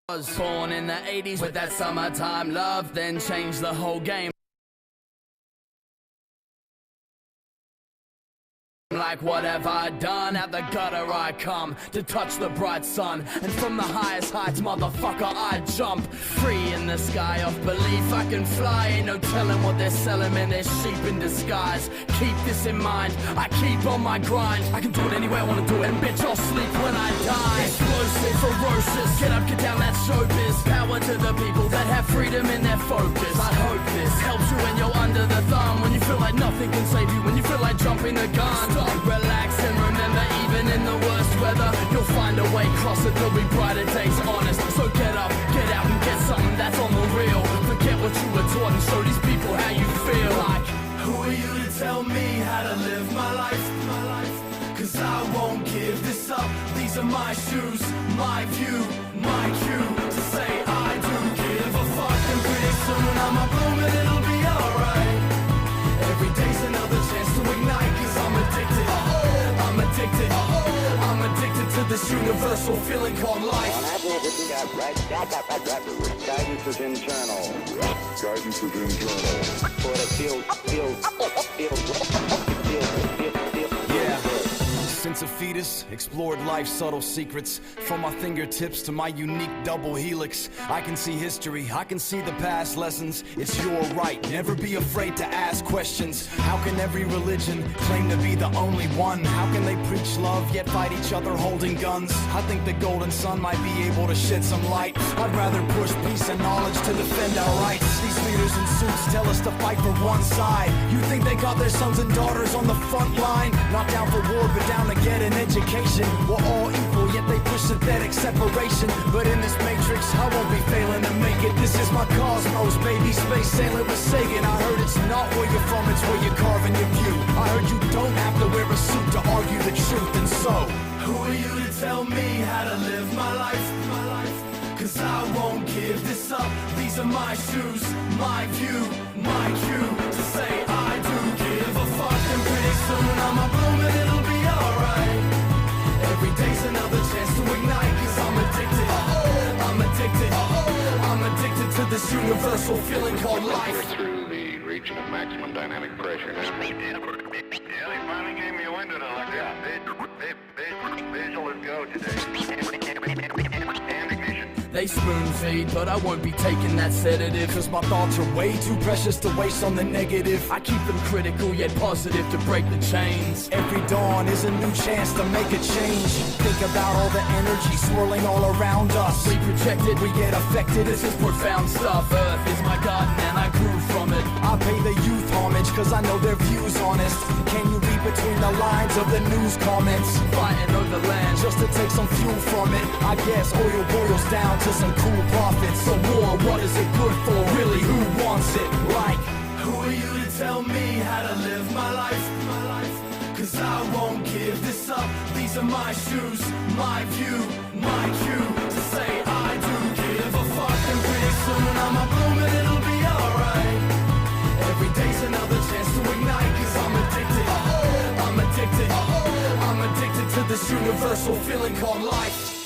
Was born in the 80s with that summertime love, then changed the whole game. Like what have I done? Out the gutter I come to touch the bright sun, and from the highest heights, motherfucker, I jump. Free in the sky of belief I can fly. Ain't no telling what they're selling, man, they're sheep in disguise. Keep this in mind, I keep on my grind. I can do it any way I wanna do it, and bitch, I'll sleep when I die. Explosive, ferocious, get up, get down, that's showbiz. Power to the people that have freedom in their focus. I hope this helps you when you're under the thumb, when you feel like nothing can save you, when you feel like jumping the gun. Stop, relax, and remember, even in the worst weather, you'll find a way, cross it, there'll be brighter days, honest. So get up, get out, and get something that's on the real. Forget what you were taught and show these people how you feel. Like, who are you to tell me how to live my life? Cause I won't give this up. These are my shoes, my view, my cue to say I do give a fuck. And pretty soon I'ma bloom and it'll be alright. Every day's another chance to ignite, cause I'm addicted. I'm addicted. I'm addicted to this universal feeling called life. Guidance is internal. Guidance is internal. For it Yeah. Since a fetus, explored life's subtle secrets. From my fingertips to my unique double helix, I can see history, I can see the past lessons. It's your right, never be afraid to ask questions. How can every religion claim to be the only one? How can they preach love yet fight each other holding guns? I think the golden sun might be able to shed some light. I'd rather push peace and knowledge to defend our rights. These leaders in suits tell us to fight for one side. You think they got their sons and daughters on the front line? Not down for war, but down to get an education. We're all equal, yet they push synthetic separation. But in this matrix, I won't be failing to make it. This is my cosmos, baby, space sailing with Sagan. I heard it's not where you're from, it's where you're carving your view. I heard you don't have to wear a suit to argue the truth, and so who are you to tell me how to live my life? Cause I won't give this up. These are my shoes, my view, my cue to say I do give a fuck. And pretty soon I'ma bloom and it'll be alright. Every day's another chance to ignite, cause I'm addicted. I'm addicted. I'm addicted to this universal feeling called life. through the region of maximum dynamic pressure. Yeah, they finally gave me a window to look at. Visual is go today. And ignition. They spoon feed, but I won't be taking that sedative. cause my thoughts are way too precious to waste on the negative. I keep them critical yet positive to break the chains. Every dawn is a new chance to make a change. Think about all the energy swirling all around us. We project it, We get affected. this is profound stuff. Earth is my garden and I grew from it. I pay the youth homage cause I know their views honest. Can you read between the lines of the news comments? Fighting over land Just to take some fuel from it. I guess oil boils down to some cool profits. So war, what is it good for? Really, who wants it? Like, who are you to tell me how to live my life? Cause I won't give this up. These are my shoes, my view, my cue to say I do give a fuck. And pretty soon I'ma bloom and it'll be alright. Every day's another chance to ignite, cause I'm addicted. I'm addicted. I'm addicted to this universal feeling called life.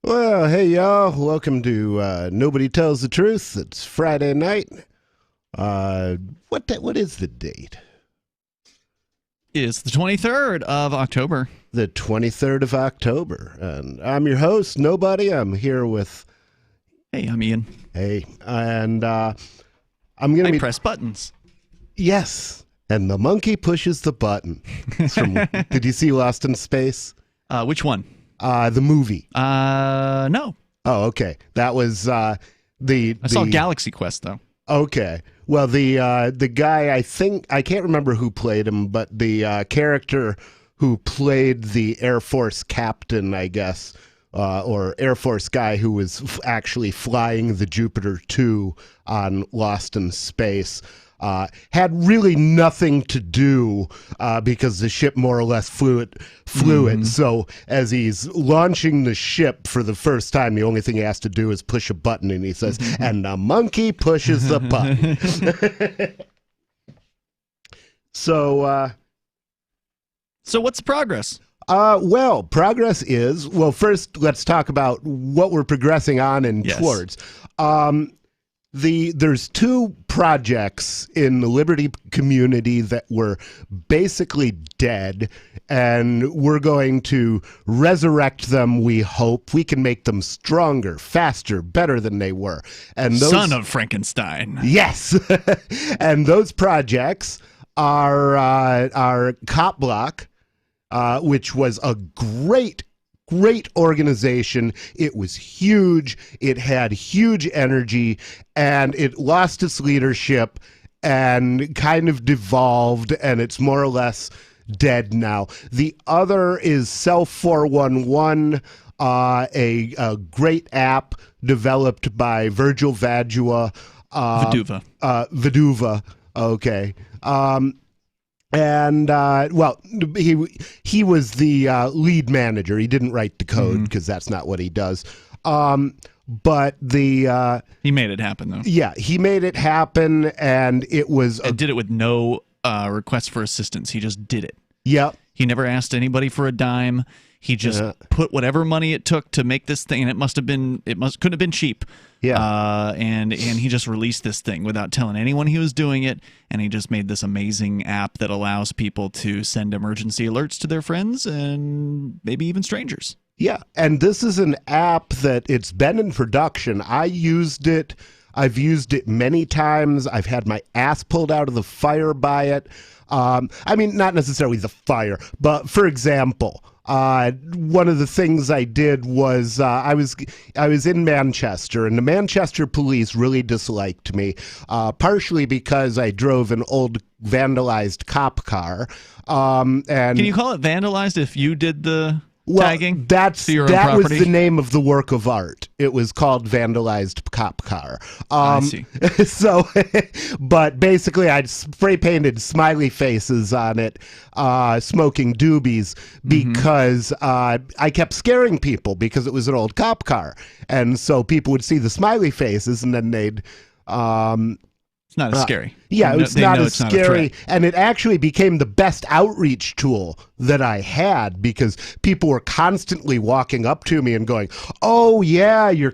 Well, hey y'all, welcome to Nobody Tells the Truth. It's Friday night. What is the date? It's the 23rd of October. The 23rd of October. And I'm your host, Nobody. I'm here with... Hey, I'm Ian. Hey, and I'm going to I be... press buttons. Yes, and the monkey pushes the button. It's from, did you see Lost in Space? Which one? The movie. No. Oh, okay. That was I saw Galaxy Quest, though. Okay. Well, the guy, I can't remember who played him, but the character who played the Air Force captain, I guess, or Air Force guy who was actually flying the Jupiter 2 on Lost in Space, had really nothing to do because the ship more or less flew it. So as he's launching the ship for the first time, the only thing he has to do is push a button, and he says, and the monkey pushes the button. So what's the progress? Well, progress is, first let's talk about what we're progressing on and towards. There's 2 projects in the Liberty community that were basically dead, and we're going to resurrect them. We hope we can make them stronger, faster, better than they were. And those, Son of Frankenstein. Yes. And those projects are Copblock, which was a great organization. It was huge. It had huge energy, and it lost its leadership and kind of devolved, and it's more or less dead now. The other is Self 411, a great app developed by Virgil Vadua. Vaduva. Okay. And he was the lead manager. He didn't write the code because that's not what he does. But he made it happen, though. Yeah, he made it happen, and it was. And did it with no request for assistance. He just did it. Yeah. He never asked anybody for a dime. He just put whatever money it took to make this thing, and it couldn't have been cheap. Yeah. And he just released this thing without telling anyone he was doing it, and he just made this amazing app that allows people to send emergency alerts to their friends and maybe even strangers. Yeah, and this is an app that it's been in production. I used it. I've used it many times. I've had my ass pulled out of the fire by it. I mean, not necessarily the fire, but for example, one of the things I did was I was in Manchester, and the Manchester police really disliked me, partially because I drove an old vandalized cop car. And can you call it vandalized if you did the tagging? That was the name of the work of art. It was called Vandalized Cop Car. I see. So, but basically, I'd spray painted smiley faces on it, smoking doobies, because I kept scaring people because it was an old cop car, and so people would see the smiley faces, and then they'd. It's not as scary. Yeah, it's not as scary, and it actually became the best outreach tool that I had because people were constantly walking up to me and going, "Oh yeah, your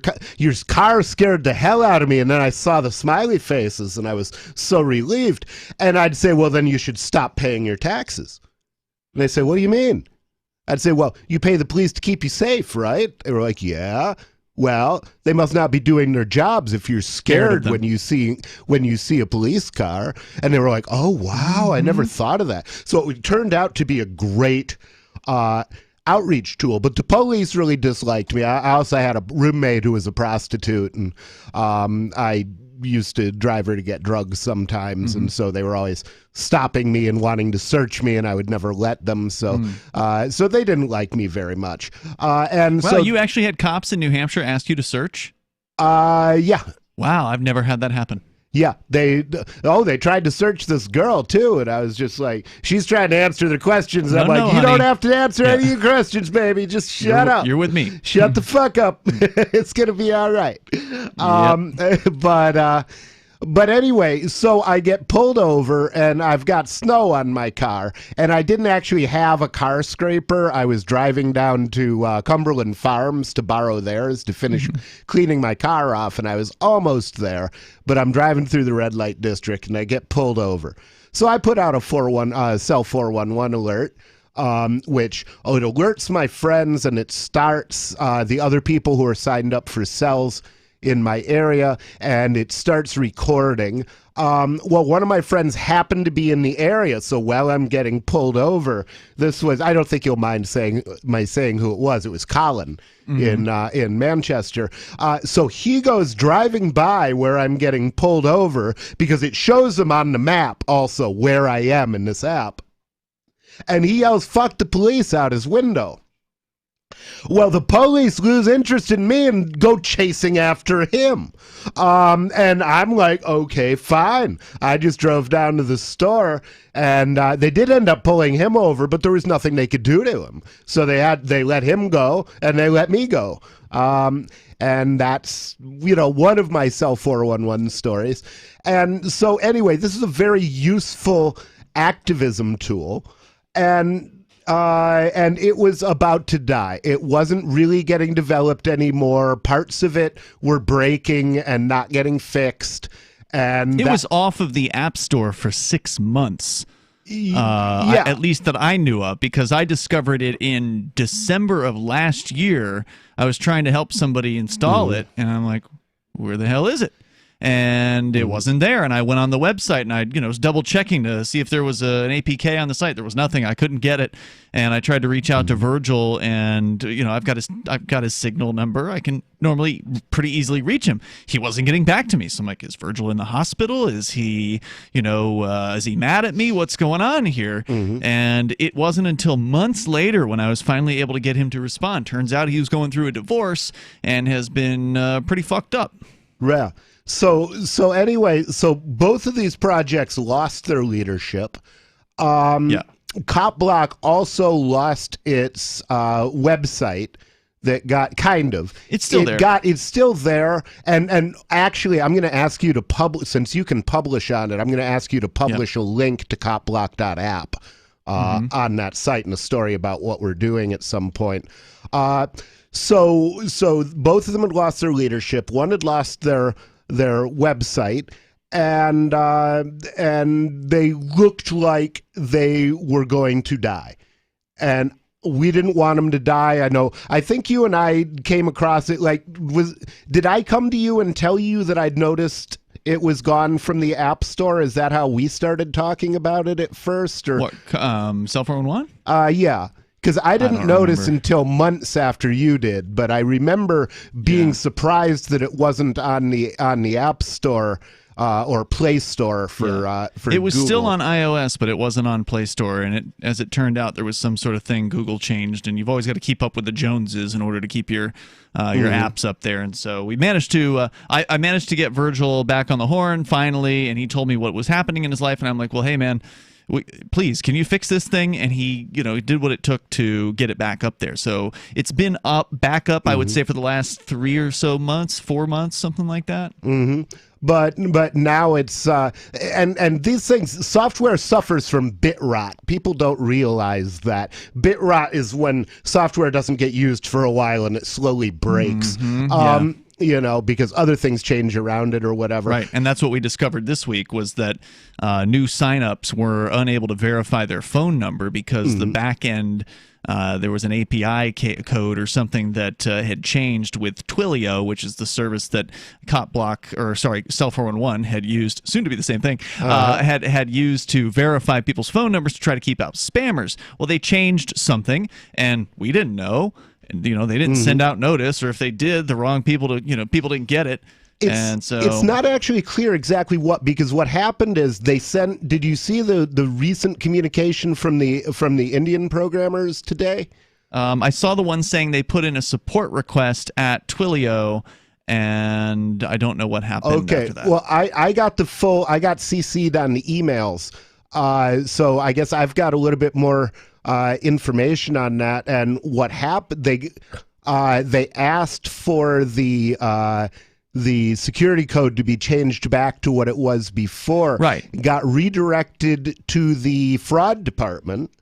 car scared the hell out of me," and then I saw the smiley faces, and I was so relieved. And I'd say, "Well, then you should stop paying your taxes." And they say, "What do you mean?" I'd say, "Well, you pay the police to keep you safe, right?" They were like, "Yeah." Well, they must not be doing their jobs if you're scared when you see a police car. And they were like, "Oh wow, I never thought of that." So it turned out to be a great outreach tool. But the police really disliked me. I also had a roommate who was a prostitute, and I used to drive her to get drugs sometimes, and so they were always stopping me and wanting to search me, and I would never let them. So, so they didn't like me very much. So you actually had cops in New Hampshire ask you to search? Yeah. Wow, I've never had that happen. Yeah, they tried to search this girl too, and I was just like, she's trying to answer the questions. I'm like, you don't have to answer any of your questions, baby. Just shut up. You're with me. Shut the fuck up. It's gonna be all right. But anyway, so I get pulled over, and I've got snow on my car, and I didn't actually have a car scraper. I was driving down to Cumberland Farms to borrow theirs to finish cleaning my car off, and I was almost there, but I'm driving through the red light district, and I get pulled over. So I put out a cell 411 alert, which it alerts my friends, and it starts the other people who are signed up for cells in my area, and it starts recording. Well, one of my friends happened to be in the area, so while I'm getting pulled over, this was, I don't think you'll mind saying who it was. It was Colin in Manchester. So he goes driving by where I'm getting pulled over because it shows him on the map also where I am in this app. And he yells, "Fuck the police," out his window. Well, the police lose interest in me and go chasing after him. And I'm like, okay, fine. I just drove down to the store, and they did end up pulling him over, but there was nothing they could do to him. So they let him go, and they let me go. And that's, one of my Cell 411 stories. And so anyway, this is a very useful activism tool. And it was about to die. It wasn't really getting developed anymore. Parts of it were breaking and not getting fixed. And it was off of the App Store for 6 months. Yeah. At least that I knew of, because I discovered it in December of last year. I was trying to help somebody install it, and I'm like, where the hell is it? And it wasn't there. And I went on the website, and I was double checking to see if there was an APK on the site. There was nothing. I couldn't get it. And I tried to reach out to Virgil, and I've got his Signal number. I can normally pretty easily reach him. He wasn't getting back to me. So I'm like, is Virgil in the hospital? Is he, is he mad at me? What's going on here? And it wasn't until months later when I was finally able to get him to respond. Turns out he was going through a divorce and has been pretty fucked up. Yeah. So anyway, both of these projects lost their leadership. Copblock also lost its website that got It's still there. It's still there. And actually, I'm going to ask you to publish, since you can publish on it, I'm going to ask you to publish a link to Copblock.app on that site, and a story about what we're doing at some point. So both of them had lost their leadership. One had lost their website, and they looked like they were going to die, and we didn't want them to die. I think you and I came across it. Did I come to you and tell you that I'd noticed it was gone from the App Store? Is that how we started talking about it at first? Or what, Cell 411? Yeah. Because I didn't notice until months after you did, but I remember being surprised that it wasn't on the App Store or Play Store for It was Google. still on iOS, but it wasn't on Play Store. And as it turned out, there was some sort of thing Google changed, and you've always got to keep up with the Joneses in order to keep your apps up there. And so we managed to I managed to get Virgil back on the horn finally, and he told me what was happening in his life, and I'm like, well, hey man, please, can you fix this thing? And he, did what it took to get it back up there. So it's been back up, I would say, for the last 3 or so months, 4 months, something like that. But now it's and these things, software suffers from bit rot. People don't realize that bit rot is when software doesn't get used for a while and it slowly breaks. Because other things change around it or whatever. Right, and that's what we discovered this week, was that new signups were unable to verify their phone number because the back end, there was an API code or something that had changed with Twilio, which is the service that Cell 411 had used, soon to be the same thing, had used to verify people's phone numbers to try to keep out spammers. Well, they changed something, and we didn't know. And, they didn't send out notice, or if they did, the wrong people people didn't get it. And so it's not actually clear exactly because what happened is they sent. Did you see the recent communication from the Indian programmers today? I saw the one saying they put in a support request at Twilio, and I don't know what happened after that. Well, I got CC'd on the emails, so I guess I've got a little bit more information on that. And what happened? They asked for the security code to be changed back to what it was before. Right. Got redirected to the fraud department.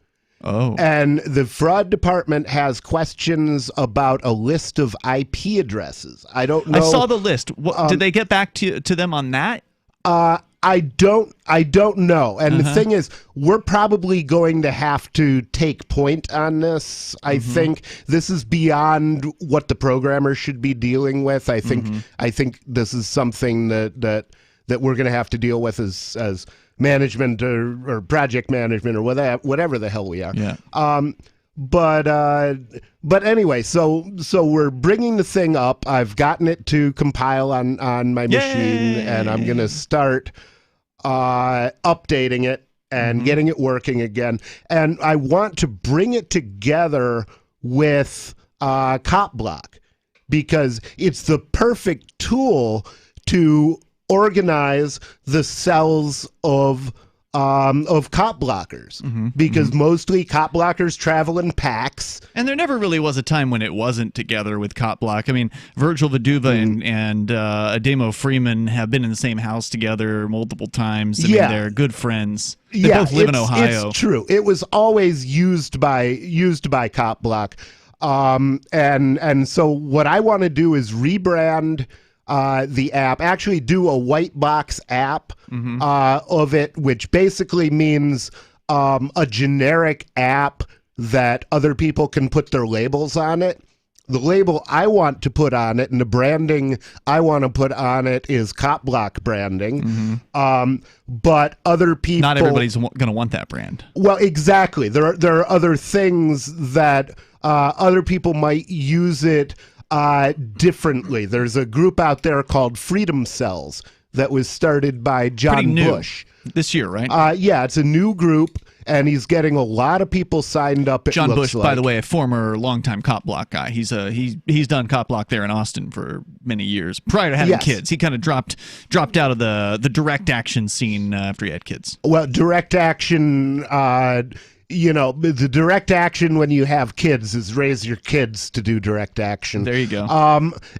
Oh. And the fraud department has questions about a list of IP addresses. I don't know. I saw the list. Did they get back to them on that? I don't know. And the thing is, we're probably going to have to take point on this. I think this is beyond what the programmer should be dealing with. I think this is something that we're going to have to deal with as management or project management or whatever the hell we are. Yeah. But anyway, so we're bringing the thing up. I've gotten it to compile on my machine, and I'm going to start updating it and getting it working again. And I want to bring it together with Copblock, because it's the perfect tool to organize the cells of cop blockers, because mostly cop blockers travel in packs. And there never really was a time when it wasn't together with Copblock. I mean, Virgil Viduva and Ademo Freeman have been in the same house together multiple times. I mean, they're good friends. They both live in Ohio. It's true. It was always used by Copblock. And so what I want to do is rebrand the app, actually do a white box app of it, which basically means a generic app that other people can put their labels on it. The label I want to put on it and the branding I want to put on it is Copblock branding. But other people... Not everybody's going to want that brand. Well, exactly. There are other things that other people might use it differently. There's a group out there called Freedom Cells that was started by John Bush. This year, right? Yeah, it's a new group, and he's getting a lot of people signed up. John Bush, by the way, a former longtime Copblock guy. He's done Copblock there in Austin for many years prior to having kids. He kind of dropped out of the direct action scene after he had kids. Well, direct action. The direct action when you have kids is raise your kids to do direct action. There you go.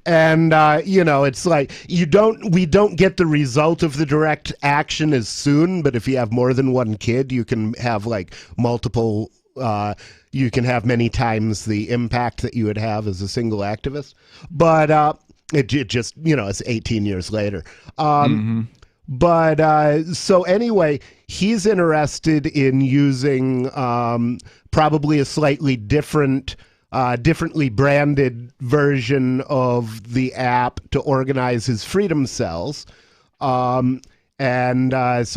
It's like we don't get the result of the direct action as soon, but if you have more than one kid, you can have like multiple, you can have many times the impact that you would have as a single activist. But it just, it's 18 years later. But so anyway, he's interested in using probably a slightly differently branded version of the app to organize his freedom cells. So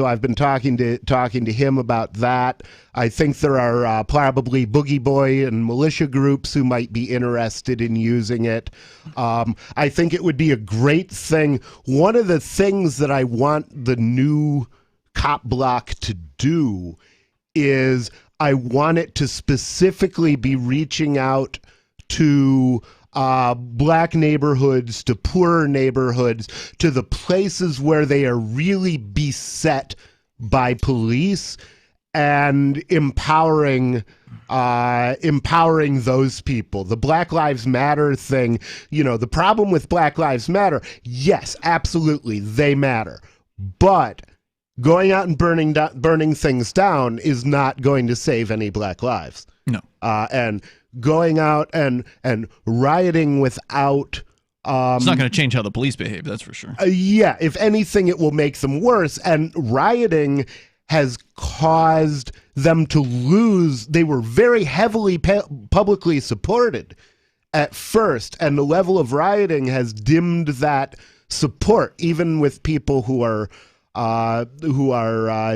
I've been talking to him about that. I think there are probably Boogie Boy and militia groups who might be interested in using it. I think it would be a great thing. One of the things that I want the new Copblock to do is I want it to specifically be reaching out to black neighborhoods, to poorer neighborhoods, to the places where they are really beset by police, and empowering those people. The Black Lives Matter thing, the problem with Black Lives Matter, yes, absolutely, they matter. But going out and burning things down is not going to save any black lives. No. And going out and rioting without it's not going to change how the police behave, that's for sure. Yeah, if anything, it will make them worse. And rioting has caused them to lose. They were very heavily publicly supported at first, and the level of rioting has dimmed that support, even with people who are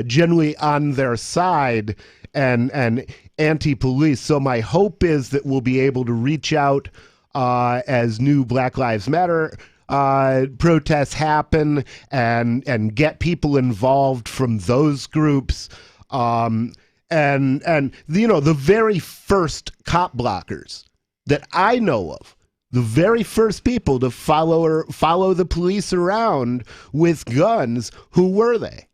generally on their side and anti-police. So my hope is that we'll be able to reach out as new Black Lives Matter protests happen and get people involved from those groups. The very first cop blockers that I know of, the very first people to follow the police around with guns, who were they?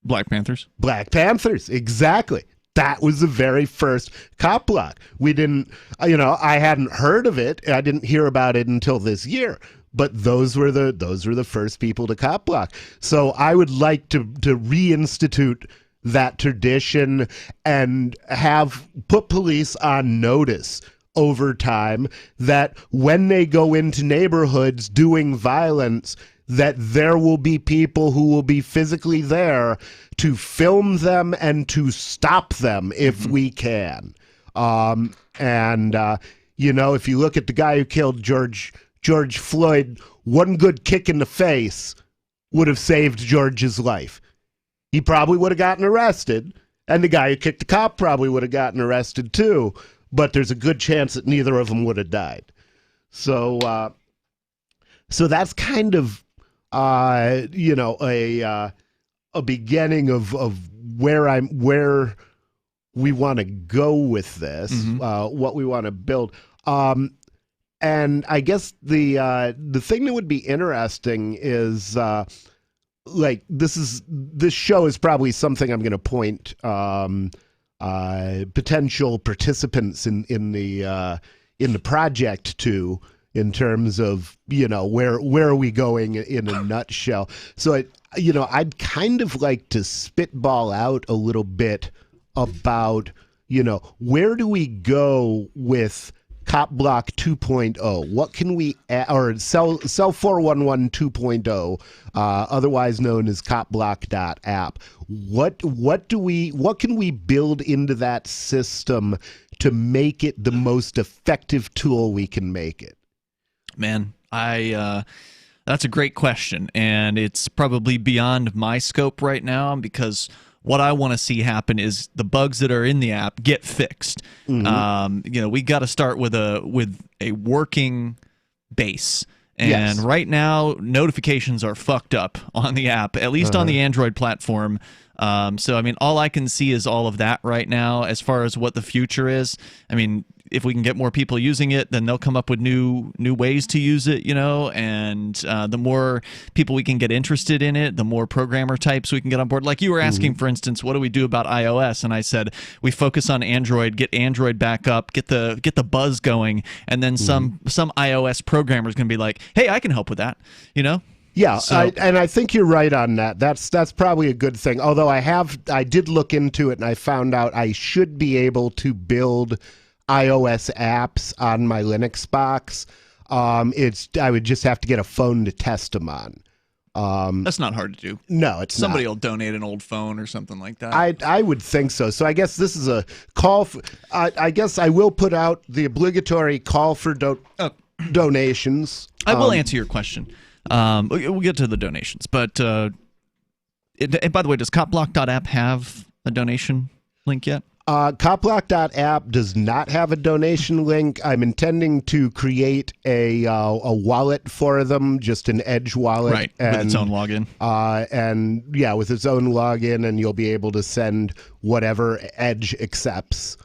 Black Panthers. Black Panthers, exactly. That was the very first cop block. We didn't, I hadn't heard of it. I didn't hear about it until this year. But those were the first people to cop block. So I would like to reinstitute that tradition and put police on notice over time that when they go into neighborhoods doing violence, that there will be people who will be physically there to film them and to stop them if we can. If you look at the guy who killed George Floyd, one good kick in the face would have saved George's life. He probably would have gotten arrested, and the guy who kicked the cop probably would have gotten arrested too, but there's a good chance that neither of them would have died. So that's kind of a beginning of where we want to go with this, what we want to build. And I guess the thing that would be interesting is like this show is probably something I'm going to point potential participants in the project to, in terms of, you know, where are we going in a nutshell. So I'd kind of like to spitball out a little bit about, you know, where do we go with Copblock 2.0? What can we or Cell 411 2.0, otherwise known as Copblock.app? What can we build into that system to make it the most effective tool we can make it? Man, that's a great question, and it's probably beyond my scope right now, because what I want to see happen is the bugs that are in the app get fixed. You know, we got to start with a working base. And right now, notifications are fucked up on the app, at least on the Android platform. So, I mean, all I can see is all of that right now as far as what the future is. I mean, if we can get more people using it, then they'll come up with new ways to use it, you know, and the more people we can get interested in it, the more programmer types we can get on board. Like you were asking, for instance, what do we do about iOS? And I said, we focus on Android, get Android back up, get the buzz going, and then some iOS programmer is going to be like, hey, I can help with that, you know? Yeah, so, I think you're right on that. That's probably a good thing. Although I did look into it and I found out I should be able to build iOS apps on my Linux box. I would just have to get a phone to test them on. That's not hard to do. No, it's Somebody not. will donate an old phone or something like that. I would think so. So I guess this is a call for, I guess I will put out the obligatory call for donations. I will answer your question. We'll get to the donations, but and by the way, does Copblock.app have a donation link yet? Copblock.app does not have a donation link. I'm intending to create a wallet for them, just an Edge wallet, right, with its own login. And yeah, with its own login, and you'll be able to send whatever Edge accepts.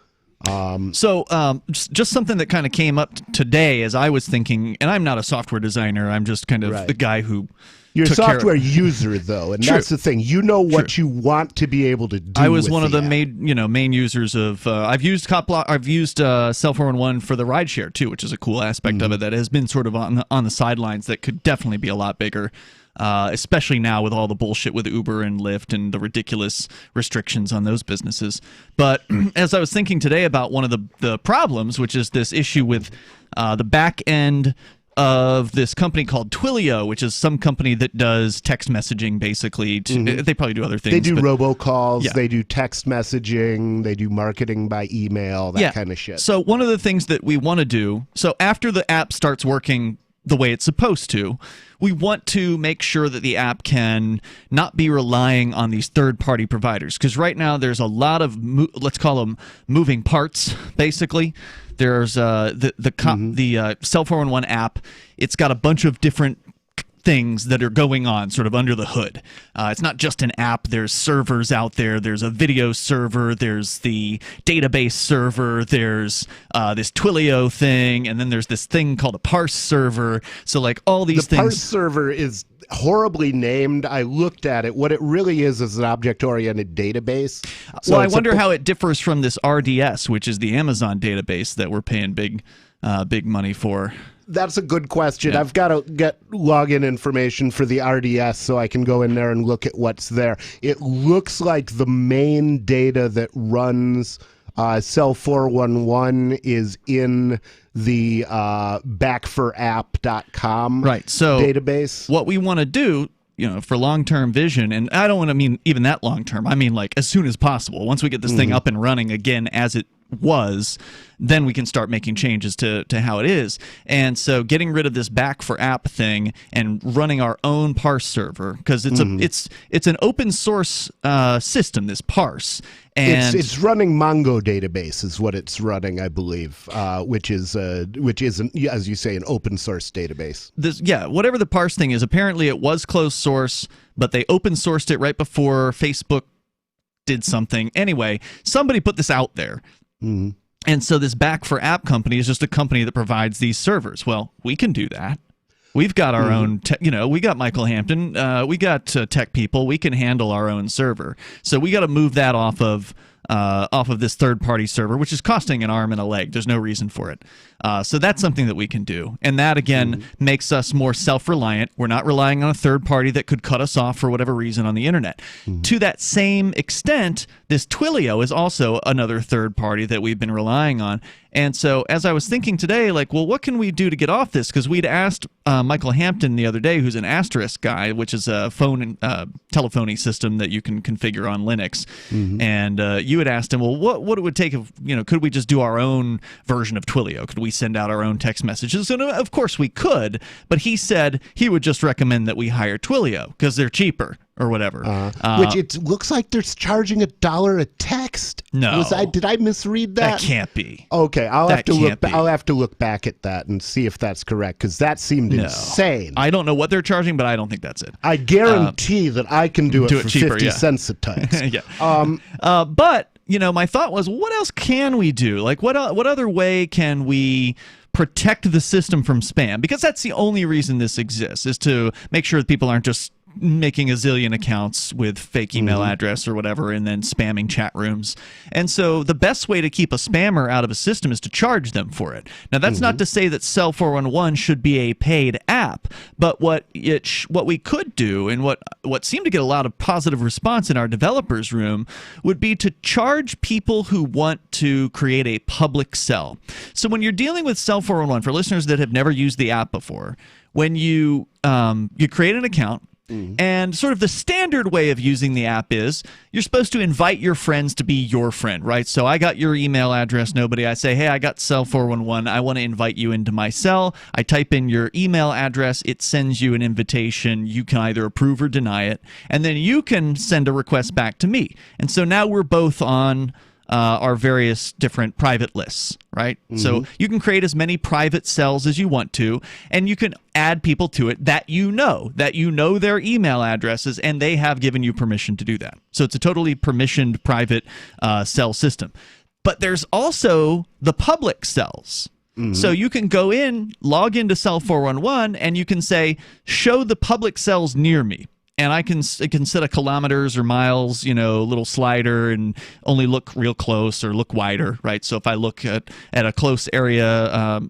Just something that kind of came up today as I was thinking, and I'm not a software designer. I'm just kind of the guy who You're a took care of software user, though, and True. that's the thing. You know what you want to be able to do. I was with one of the app. main users of. I've used Copblock. I've used Cell 411 for the rideshare too, which is a cool aspect of it that has been sort of on the sidelines. That could definitely be a lot bigger. Especially now with all the bullshit with Uber and Lyft and the ridiculous restrictions on those businesses. But as I was thinking today about one of the problems, which is this issue with the back end of this company called Twilio, which is some company that does text messaging, basically. They probably do other things. They do robocalls, Yeah. they do text messaging, they do marketing by email, that kind of shit. So one of the things that we want to do, so after the app starts working the way it's supposed to, we want to make sure that the app can not be relying on these third-party providers, because right now there's a lot of let's call them moving parts. Basically, there's the Cell 411 app. It's got a bunch of different things that are going on sort of under the hood. It's not just an app. There's servers out there. There's a video server. There's the database server. There's this Twilio thing. And then there's this thing called a parse server. So like all these things. The parse server is horribly named. I looked at it. What it really is an object-oriented database. So well, I wonder how it differs from this RDS, which is the Amazon database that we're paying big money for. That's a good question. Yeah. I've got to get login information for the RDS so I can go in there and look at what's there. It looks like the main data that runs Cell 411 is in the backforapp.com database. What we want to do, for long-term vision, and I don't want to mean even that long-term. I mean like as soon as possible. Once we get this thing up and running again as it was, then we can start making changes to how it is. And so getting rid of this back for app thing and running our own parse server, because it's an open source system, this parse. And it's running Mongo database is what it's running, I believe, which is as you say, an open source database. Whatever the parse thing is, apparently it was closed source, but they open sourced it right before Facebook did something. Anyway, somebody put this out there. And so this Back for App company is just a company that provides these servers. Well, we can do that. We've got our own, we got Michael Hampton, we got tech people. We can handle our own server. So we got to move that off of this third-party server, which is costing an arm and a leg. There's no reason for it. So that's something that we can do. And that, again, makes us more self-reliant. We're not relying on a third party that could cut us off for whatever reason on the internet. To that same extent, this Twilio is also another third party that we've been relying on. And so as I was thinking today, like, well, what can we do to get off this? Because we'd asked Michael Hampton the other day, who's an Asterisk guy, which is a telephony system that you can configure on Linux. And you had asked him, well, what it would take if, could we just do our own version of Twilio? Could we send out our own text messages? And of course we could, but he said he would just recommend that we hire Twilio because they're cheaper or whatever. Which it looks like they're charging $1 a text. No. Did I misread that? That can't be. Okay, I'll have to look back at that and see if that's correct, because that seemed insane. I don't know what they're charging, but I don't think that's it. I guarantee that I can do it for cheaper, 50 cents a text. But my thought was, what else can we do? Like, what other way can we protect the system from spam? Because that's the only reason this exists, is to make sure that people aren't just making a zillion accounts with fake email address or whatever and then spamming chat rooms. And so the best way to keep a spammer out of a system is to charge them for it. Now, that's not to say that Cell 411 should be a paid app, but what we could do, and what seemed to get a lot of positive response in our developers room, would be to charge people who want to create a public cell. So when you're dealing with Cell 411, for listeners that have never used the app before, when you create an account, and sort of the standard way of using the app is you're supposed to invite your friends to be your friend, right? So I got your email address, nobody. I say, hey, I got Cell 411. I want to invite you into my cell. I type in your email address. It sends you an invitation. You can either approve or deny it. And then you can send a request back to me. And so now we're both on our various different private lists, right? So you can create as many private cells as you want to, and you can add people to it that you know their email addresses, and they have given you permission to do that. So it's a totally permissioned private cell system. But there's also the public cells. So you can go in, log into Cell 411, and you can say, show the public cells near me. And it can set a kilometers or miles, little slider, and only look real close or look wider, right? So if I look at a close area,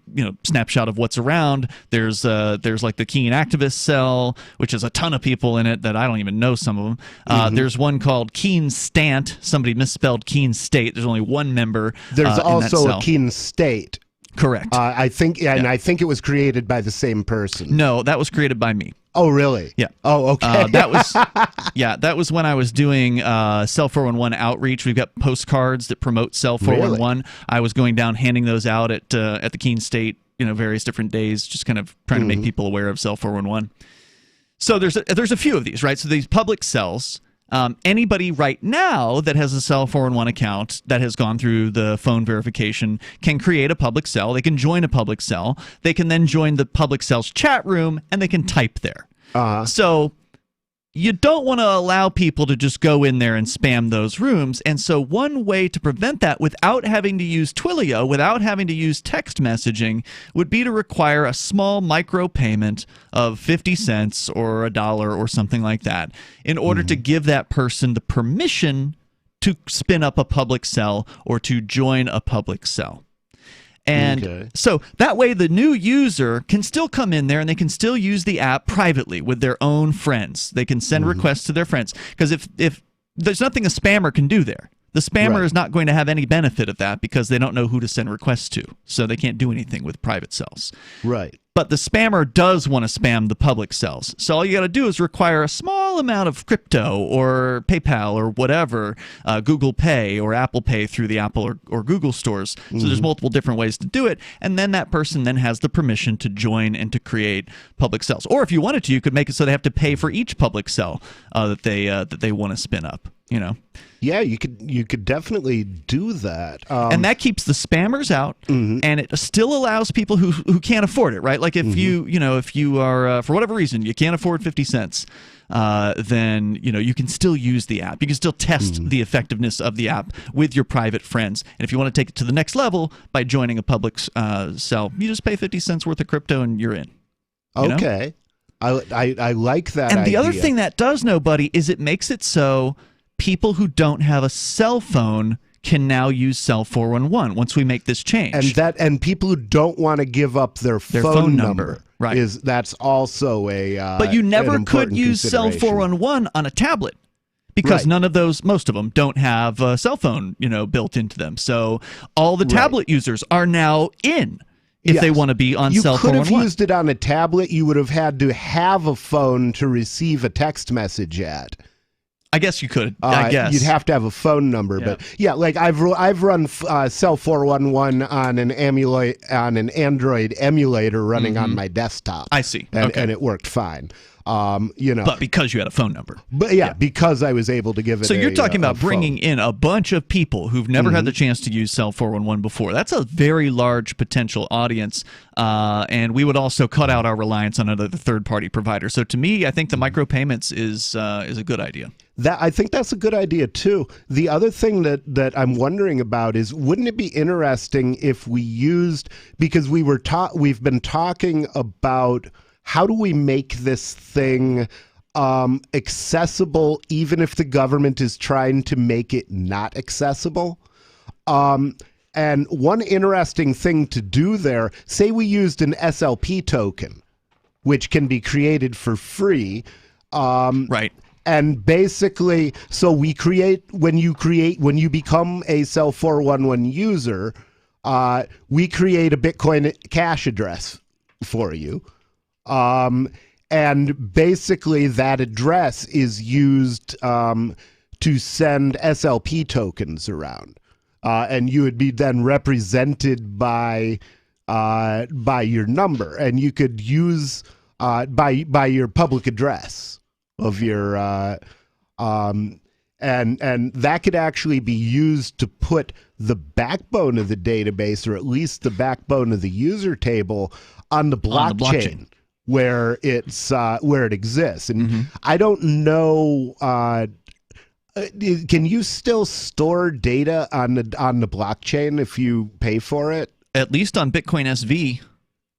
snapshot of what's around, there's like the Keen Activist cell, which has a ton of people in it that I don't even know some of them. There's one called Keen Stant. Somebody misspelled Keen State. There's only one member. There's in also that cell. a Keen State. Correct. I think, and I think it was created by the same person. No, that was created by me. Oh, really? Yeah. Oh, okay. That was when I was doing Cell 411 outreach. We've got postcards that promote Cell 411. Really? I was going down handing those out at the Keene State, various different days, just kind of trying to make people aware of Cell 411. So there's a few of these, right? So these public cells. Anybody right now that has a Cell 411 account that has gone through the phone verification can create a public cell. They can join a public cell. They can then join the public cell's chat room, and they can type there. So you don't want to allow people to just go in there and spam those rooms. And so one way to prevent that without having to use Twilio, without having to use text messaging, would be to require a small micro payment of 50 cents or $1 or something like that in order to give that person the permission to spin up a public cell or to join a public cell. And so that way the new user can still come in there and they can still use the app privately with their own friends. They can send requests to their friends. Because if there's nothing a spammer can do there. The spammer is not going to have any benefit of that because they don't know who to send requests to. So they can't do anything with private cells. Right. But the spammer does want to spam the public cells. So all you got to do is require a small amount of crypto or PayPal or whatever, Google Pay or Apple Pay through the Apple or Google stores. So there's multiple different ways to do it. And then that person then has the permission to join and to create public cells. Or if you wanted to, you could make it so they have to pay for each public cell that they want to spin up. Yeah, you could definitely do that. And that keeps the spammers out, and it still allows people who can't afford it, right? Like if if you are for whatever reason you can't afford 50 cents, then you can still use the app. You can still test the effectiveness of the app with your private friends. And if you want to take it to the next level by joining a public sell, you just pay 50 cents worth of crypto and you're in. Okay, I like that. And the other idea. thing that does, buddy, is it makes it so people who don't have a cell phone can now use Cell 411 once we make this change. And people who don't want to give up their phone number. Right. That's also a but you never could use Cell consideration. 411 on a tablet because most of them don't have a cell phone built into them. So all the tablet users are now in if they want to be on Cell 411. You could have used it on a tablet. You would have had to have a phone to receive a text message at. I guess you could. I guess you'd have to have a phone number, but like I've run Cell 411 on an Android emulator running on my desktop. I see, and it worked fine. But because you had a phone number. But because I was able to give it. So you're talking about bringing in a bunch of people who've never had the chance to use Cell 411 before. That's a very large potential audience, and we would also cut out our reliance on another third-party provider. So to me, I think the micropayments is a good idea. I think that's a good idea too. The other thing that I'm wondering about is, wouldn't it be interesting if we used, because we've been talking about how do we make this thing accessible even if the government is trying to make it not accessible? And one interesting thing to do there, say we used an SLP token, which can be created for free. Right. And basically, so when you become a Cell 411 user, we create a Bitcoin Cash address for you. And basically that address is used to send SLP tokens around. And you would be then represented by your number, and you could use by your public address of your and that could actually be used to put the backbone of the database, or at least the backbone of the user table, on the blockchain. Where it exists. And I don't know, can you still store data on the blockchain if you pay for it? At least on Bitcoin SV.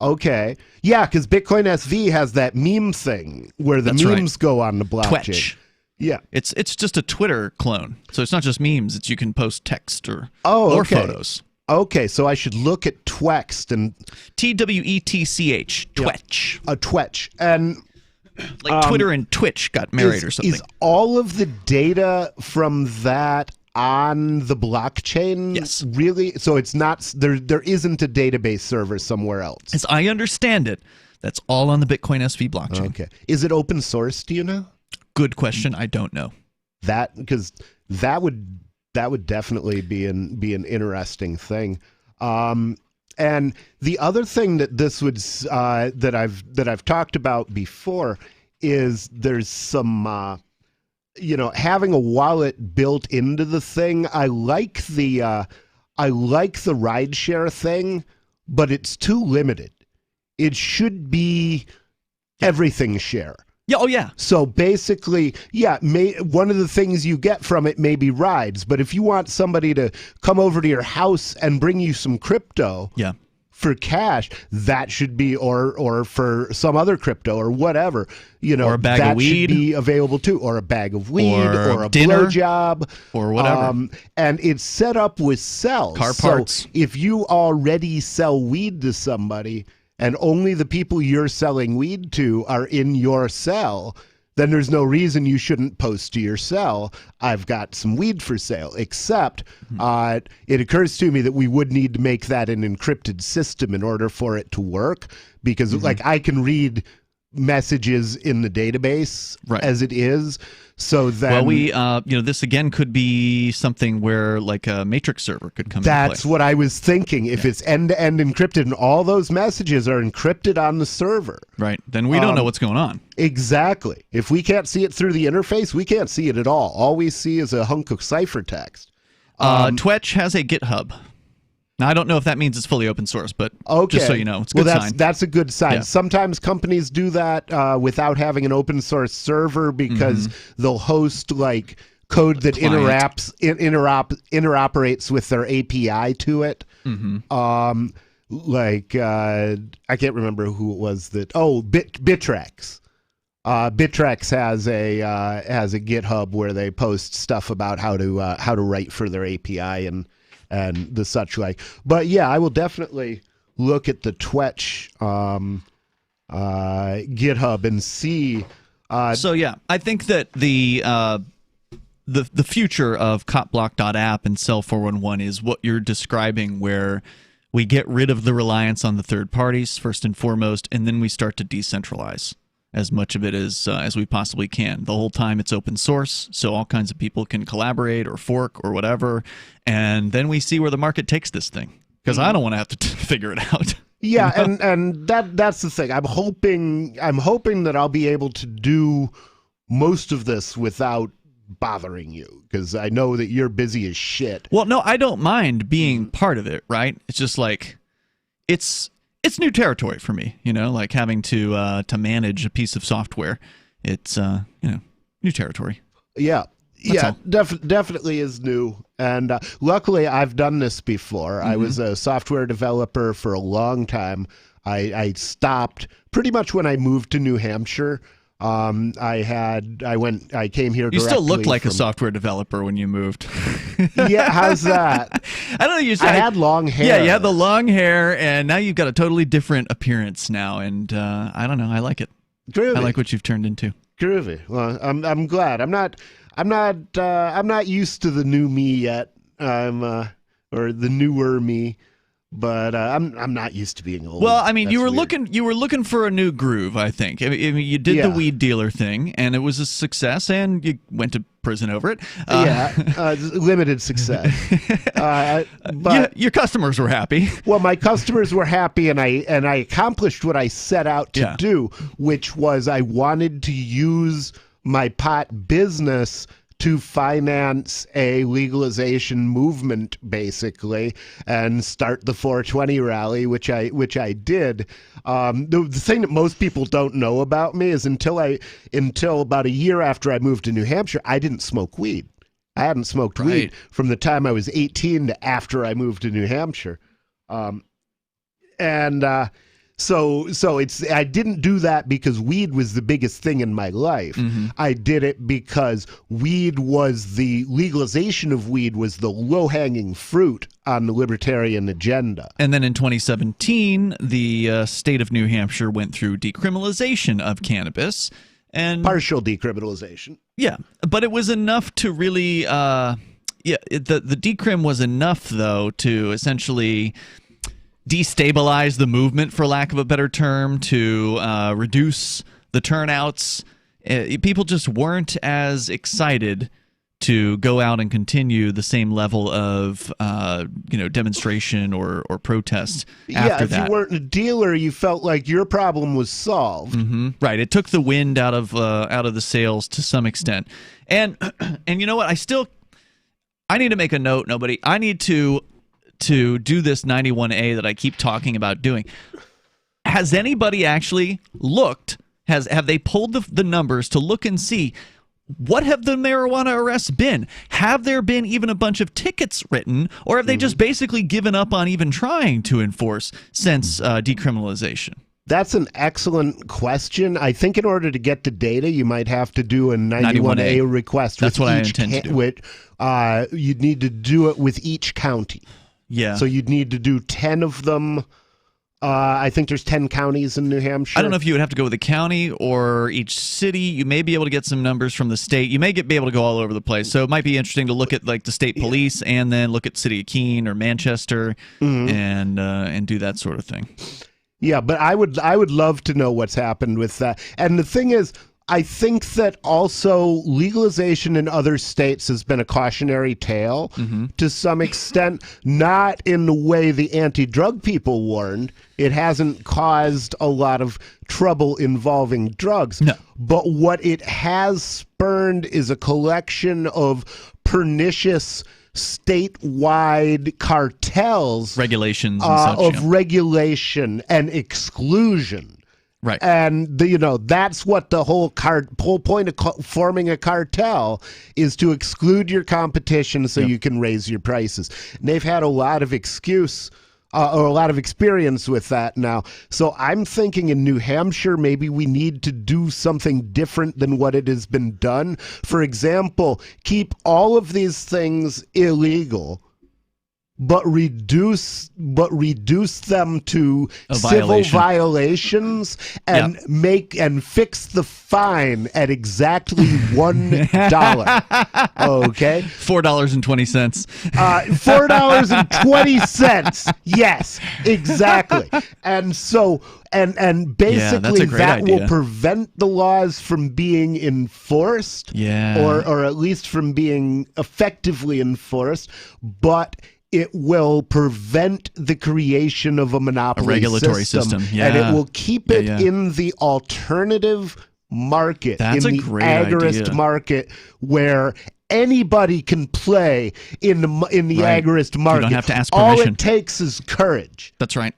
Okay. Yeah, because Bitcoin SV has that meme thing where the memes go on the blockchain. Twitch. Yeah. It's just a Twitter clone. So it's not just memes, you can post text or photos. Okay, so I should look at Twext and TWETCH, Twitch. A Twitch. And like Twitter and Twitch got married or something. Is all of the data from that on the blockchain? Yes. Really? So it's not there isn't a database server somewhere else. As I understand it, that's all on the Bitcoin SV blockchain. Okay. Is it open source, do you know? Good question. I don't know. Because that would definitely be an interesting thing. And the other thing that this would that I've talked about before is there's some having a wallet built into the thing. I like the rideshare thing, but it's too limited. It should be everything share. Yeah, oh yeah. So basically, one of the things you get from it may be rides, but if you want somebody to come over to your house and bring you some crypto for cash, that should be, or for some other crypto or whatever, or a bag of weed should be available too, or a bag of weed, or a dinner, blowjob, or whatever. And it's set up with cells. Car parts. So if you already sell weed to somebody, and only the people you're selling weed to are in your cell, then there's no reason you shouldn't post to your cell, I've got some weed for sale. Except it occurs to me that we would need to make that an encrypted system in order for it to work. Because like I can read messages in the database as it is. So then, well, we this again could be something where like a matrix server could come into play. That's what I was thinking. If it's end-to-end encrypted and all those messages are encrypted on the server, right? Then we don't know what's going on. Exactly. If we can't see it through the interface, we can't see it at all. All we see is a hunk of ciphertext. Twetch has a GitHub. Now, I don't know if that means it's fully open source, but just so you know, it's a good sign. That's a good sign. Yeah. Sometimes companies do that without having an open source server because they'll host like code that interoperates with their API to it. I can't remember who it was that. Oh, Bittrex. Bittrex has a GitHub where they post stuff about how to write for their API and the such like. But yeah, I will definitely look at the Twetch GitHub and see. So yeah, I think that the future of Copblock.app and Cell 411 is what you're describing, where we get rid of the reliance on the third parties first and foremost, and then we start to decentralize as much of it as we possibly can. The whole time it's open source, so all kinds of people can collaborate or fork or whatever, and then we see where the market takes this thing. Because I don't want to have to figure it out. Yeah, and that's the thing. I'm hoping that I'll be able to do most of this without bothering you, because I know that you're busy as shit. Well, no, I don't mind being part of it, right? It's just like it's new territory for me, like having to manage a piece of software. It's new territory. Yeah. Definitely is new. And luckily, I've done this before. I was a software developer for a long time. I stopped pretty much when I moved to New Hampshire. I came here. You still look like a software developer when you moved. Yeah, how's that? I don't know. I had long hair. Yeah, you had the long hair, and now you've got a totally different appearance now. And I don't know. I like it. Groovy. I like what you've turned into. Groovy. Well, I'm glad. I'm not used to the new me yet. Or the newer me. But I'm not used to being old. Well, I mean, That's you were weird. looking for a new groove, I think. I mean, you did the weed dealer thing, and it was a success, and you went to prison over it. Limited success. But your customers were happy. Well, my customers were happy, and I accomplished what I set out to do, which was I wanted to use my pot business to finance a legalization movement, basically, and start the 420 rally, which I did. The thing that most people don't know about me is until about a year after I moved to New Hampshire, I didn't smoke weed. I hadn't smoked weed from the time I was 18 to after I moved to New Hampshire. So I didn't do that because weed was the biggest thing in my life. I did it because the legalization of weed was the low-hanging fruit on the libertarian agenda. And then in 2017, the state of New Hampshire went through decriminalization of cannabis. And partial decriminalization. Yeah, but it was enough to really the decrim was enough, though, to essentially destabilize the movement, for lack of a better term, to reduce the turnouts. People just weren't as excited to go out and continue the same level of demonstration or protest after that. If you weren't a dealer, you felt like your problem was solved. Right. It took the wind out of the sails to some extent. And you know what? I need to make a note, nobody. I need to do this 91A that I keep talking about doing. Has anybody actually looked? Have they pulled the numbers to look and see what have the marijuana arrests been? Have there been even a bunch of tickets written, or have they just basically given up on even trying to enforce since decriminalization? That's an excellent question. I think in order to get the data, you might have to do a 91A request. That's what I intend to do. You'd need to do it with each county. Yeah. So you'd need to do 10 of them. I think there's 10 counties in New Hampshire. I don't know if you would have to go with the county or each city. You may be able to get some numbers from the state. You may be able to go all over the place. So it might be interesting to look at like the state police and then look at City of Keene or Manchester and do that sort of thing. Yeah, but I would love to know what's happened with that. And the thing is, I think that also legalization in other states has been a cautionary tale to some extent, not in the way the anti-drug people warned. It hasn't caused a lot of trouble involving drugs. No. But what it has spurned is a collection of pernicious statewide cartels, regulations and such, of yeah. regulation and exclusion. Right. And that's what the whole point of forming a cartel is, to exclude your competition so you can raise your prices. And they've had a lot of or a lot of experience with that now. So I'm thinking in New Hampshire, maybe we need to do something different than what it has been done. For example, keep all of these things illegal, but reduce them to civil violations, and fix the fine at exactly $1. Okay, $4.20. $4.20. Yes, exactly. And so, and basically that will prevent the laws from being enforced, or at least from being effectively enforced, but it will prevent the creation of a monopoly regulatory system. And it will keep it in the alternative market, in the agorist market, where anybody can play in the agorist market. You don't have to ask permission. All it takes is courage. That's right.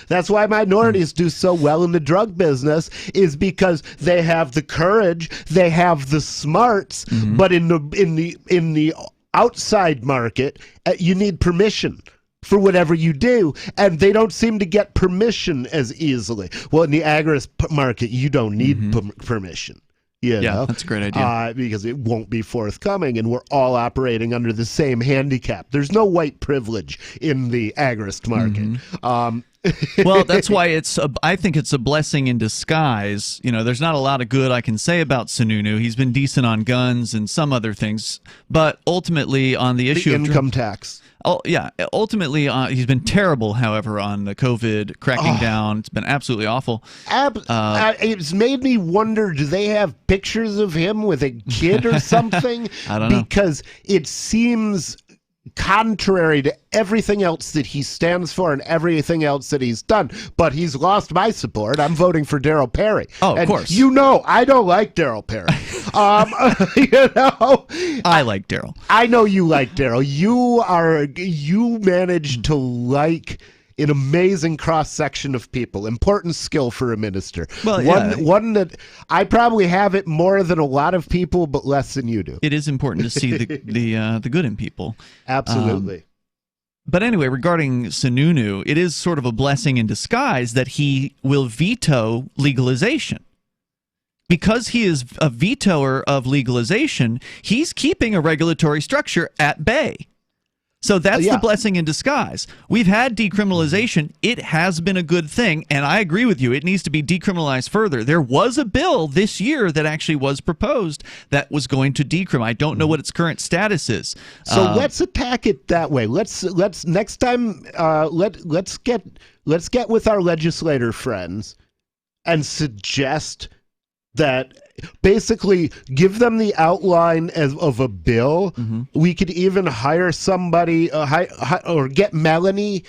That's why minorities do so well in the drug business, is because they have the courage, they have the smarts, but in the outside market, you need permission for whatever you do, and they don't seem to get permission as easily. Well, in the agorist market, you don't need permission. That's a great idea. Because it won't be forthcoming, and we're all operating under the same handicap. There's no white privilege in the agorist market. Well, that's why I think it's a blessing in disguise. There's not a lot of good I can say about Sununu. He's been decent on guns and some other things, but ultimately on the issue of income tax. Oh, yeah. Ultimately, he's been terrible, however, on the COVID cracking down. It's been absolutely awful. It's made me wonder, do they have pictures of him with a kid or something? I don't know. Because it seems contrary to everything else that he stands for and everything else that he's done. But he's lost my support. I'm voting for Daryl Perry. Oh, of course. I don't like Daryl Perry. I like Daryl. I know you like Daryl. You managed to like an amazing cross-section of people. Important skill for a minister. Well, one that I probably have it more than a lot of people, but less than you do. It is important to see the good in people. Absolutely. But anyway, regarding Sununu, it is sort of a blessing in disguise that he will veto legalization. Because he is a vetoer of legalization, he's keeping a regulatory structure at bay. So that's the blessing in disguise. We've had decriminalization. It has been a good thing, and I agree with you. It needs to be decriminalized further. There was a bill this year that actually was proposed that was going to decriminalize. I don't know what its current status is. So let's attack it that way. Let's next time let's get with our legislator friends and suggest that, basically give them the outline of a bill. We could even hire somebody or get Melanie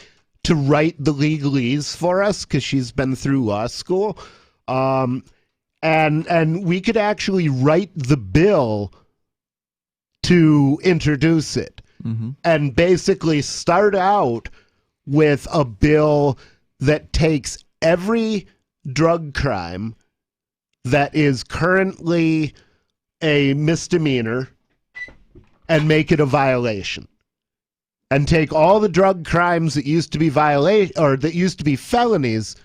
to write the legalese for us, because she's been through law school. And we could actually write the bill to introduce it. And basically start out with a bill that takes every drug crime that is currently a misdemeanor and make it a violation, and take all the drug crimes that used to be that used to be felonies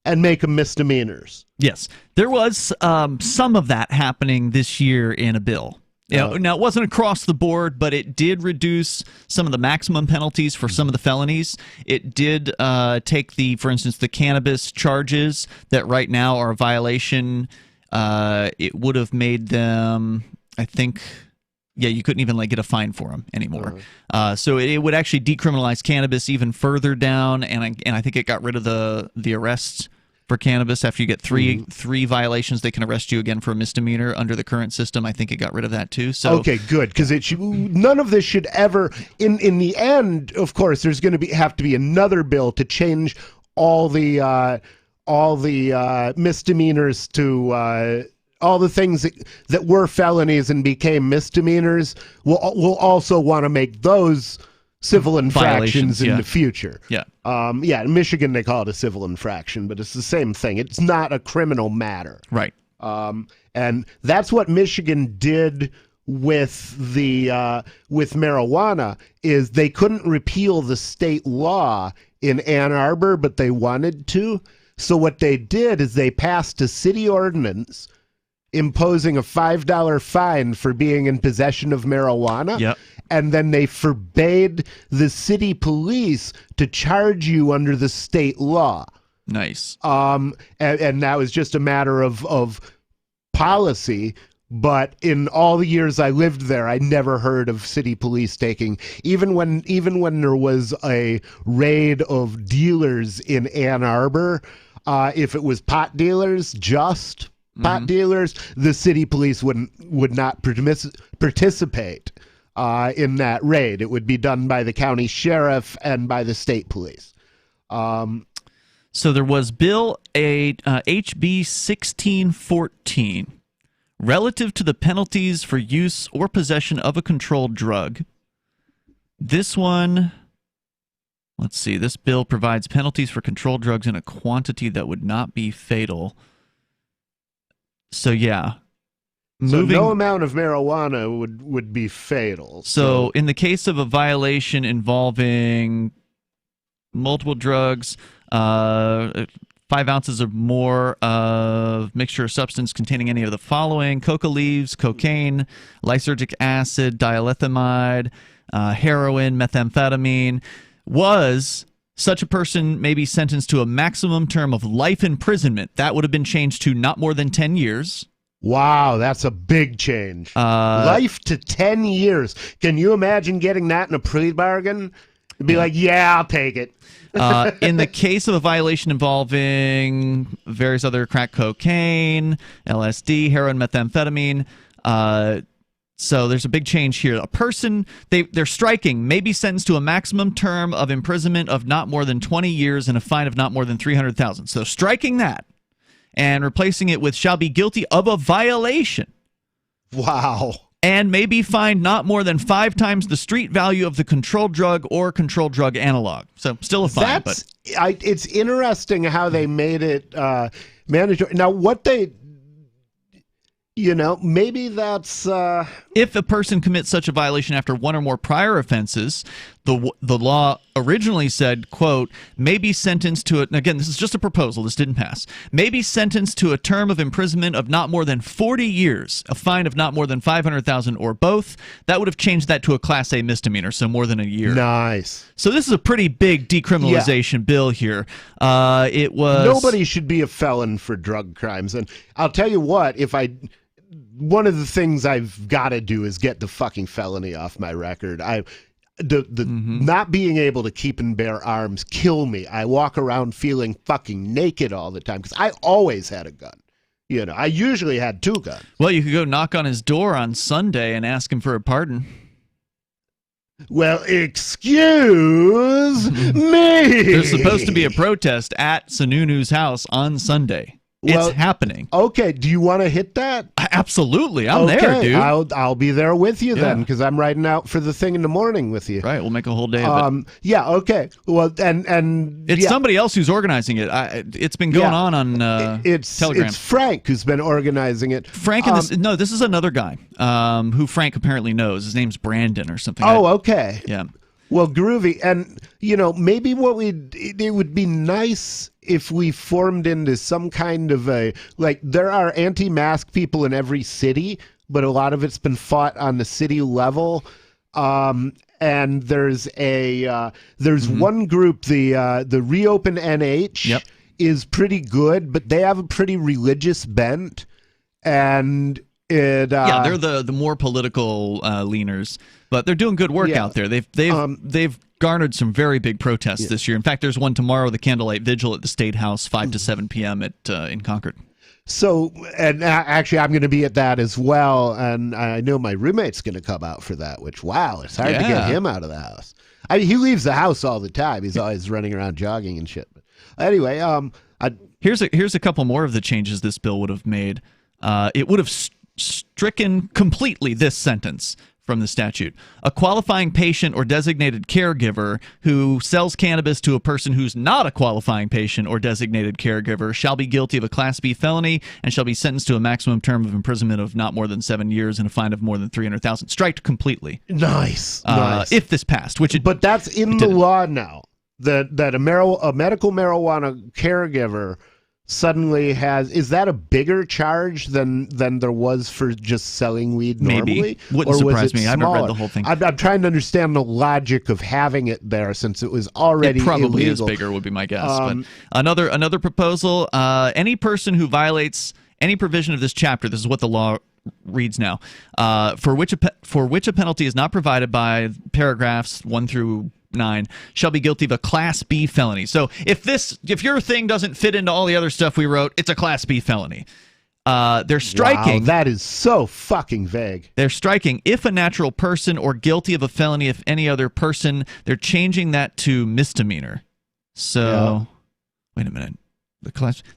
and make them misdemeanors. Yes, there was some of that happening this year in a bill. Now, it wasn't across the board, but it did reduce some of the maximum penalties for some of the felonies. It did take for instance, the cannabis charges that right now are a violation. It would have made them, I think, Yeah, you couldn't even get a fine for them anymore. So it would actually decriminalize cannabis even further down, and I think it got rid of the arrests for cannabis. After you get three violations, they can arrest you again for a misdemeanor. Under the current system, I think it got rid of that too. So okay, good, because none of this should ever. In the end, of course, there's going to have to be another bill to change all the misdemeanors to. All the things that were felonies and became misdemeanors, we'll also want to make those civil infractions in the future. Yeah. In Michigan, they call it a civil infraction, but it's the same thing. It's not a criminal matter. Right. And that's what Michigan did with with marijuana, is they couldn't repeal the state law in Ann Arbor, but they wanted to. So what they did is they passed a city ordinance imposing a $5 fine for being in possession of marijuana. Yep. And then they forbade the city police to charge you under the state law. Nice. And that was just a matter of policy. But in all the years I lived there, I never heard of city police taking, even when there was a raid of dealers in Ann Arbor, if it was pot dealers, pot dealers, the city police would not participate in that raid. It would be done by the county sheriff and by the state police. So there was Bill HB 1614, relative to the penalties for use or possession of a controlled drug. This one, let's see, this bill provides penalties for controlled drugs in a quantity that would not be fatal. So yeah, no amount of marijuana would be fatal. So in the case of a violation involving multiple drugs, 5 ounces or more of mixture or substance containing any of the following: coca leaves, cocaine, lysergic acid, dilithiamide, heroin, methamphetamine, such a person may be sentenced to a maximum term of life imprisonment. That would have been changed to not more than 10 years. Wow, that's a big change. Life to 10 years. Can you imagine getting that in a plea bargain? It'd be like, yeah, I'll take it. In the case of a violation involving various other crack cocaine, LSD, heroin, methamphetamine, so there's a big change here. A person, they're striking, may be sentenced to a maximum term of imprisonment of not more than 20 years and a fine of not more than $300,000. So striking that and replacing it with shall be guilty of a violation. Wow. And may be fined not more than 5 times the street value of the controlled drug or controlled drug analog. So still a fine. It's interesting how they made it mandatory. Now, what they... maybe that's... If a person commits such a violation after one or more prior offenses, the law originally said, quote, may be sentenced to again, this is just a proposal, this didn't pass, may be sentenced to a term of imprisonment of not more than 40 years, a fine of not more than $500,000 or both. That would have changed that to a Class A misdemeanor, so more than a year. Nice. So this is a pretty big decriminalization bill here. It was... Nobody should be a felon for drug crimes. And I'll tell you what, one of the things I've got to do is get the fucking felony off my record. Not being able to keep and bear arms kill me. I walk around feeling fucking naked all the time because I always had a gun. I usually had 2 guns. Well, you could go knock on his door on Sunday and ask him for a pardon. Well, excuse me. There's supposed to be a protest at Sununu's house on Sunday. It's happening. Okay, do you want to hit that? Absolutely, I'm there, dude. I'll be there with you then, because I'm riding out for the thing in the morning with you. Right, we'll make a whole day of it. Yeah, okay. Well, and it's somebody else who's organizing it. It's been going on Telegram. It's Frank who's been organizing it. Frank and this is another guy who Frank apparently knows. His name's Brandon or something. Oh, okay. Yeah. Well, groovy. And, maybe it would be nice if we formed into some kind of there are anti-mask people in every city, but a lot of it's been fought on the city level. And there's one group, the Reopen NH is pretty good, but they have a pretty religious bent. And Yeah, they're the more political leaners, but they're doing good work out there. They've garnered some very big protests this year. In fact, there's one tomorrow, the Candlelight Vigil at the State House, 5 to 7 p.m. in Concord. So, and actually, I'm going to be at that as well, and I know my roommate's going to come out for that. Which, wow, it's hard to get him out of the house. I mean, he leaves the house all the time. He's always running around jogging and shit. But anyway, here's a couple more of the changes this bill would have made. It would have stricken completely this sentence from the statute. A qualifying patient or designated caregiver who sells cannabis to a person who's not a qualifying patient or designated caregiver shall be guilty of a Class B felony and shall be sentenced to a maximum term of imprisonment of not more than 7 years and a fine of more than $300,000. Striked completely. Nice. If this passed, but that's in the law now. That a medical marijuana caregiver suddenly is that a bigger charge than there was for just selling weed normally? Maybe. Wouldn't surprise me. I haven't read the whole thing. I'm trying to understand the logic of having it there since it was already probably illegal. is bigger would be my guess. But another proposal, any person who violates any provision of this chapter, this is what the law reads now, for which a penalty is not provided by paragraphs 1 through 9 shall be guilty of a Class B felony. So if your thing doesn't fit into all the other stuff we wrote, it's a Class B felony. They're striking. Wow, that is so fucking vague. They're striking if a natural person or guilty of a felony if any other person. They're changing that to misdemeanor. So wait a minute.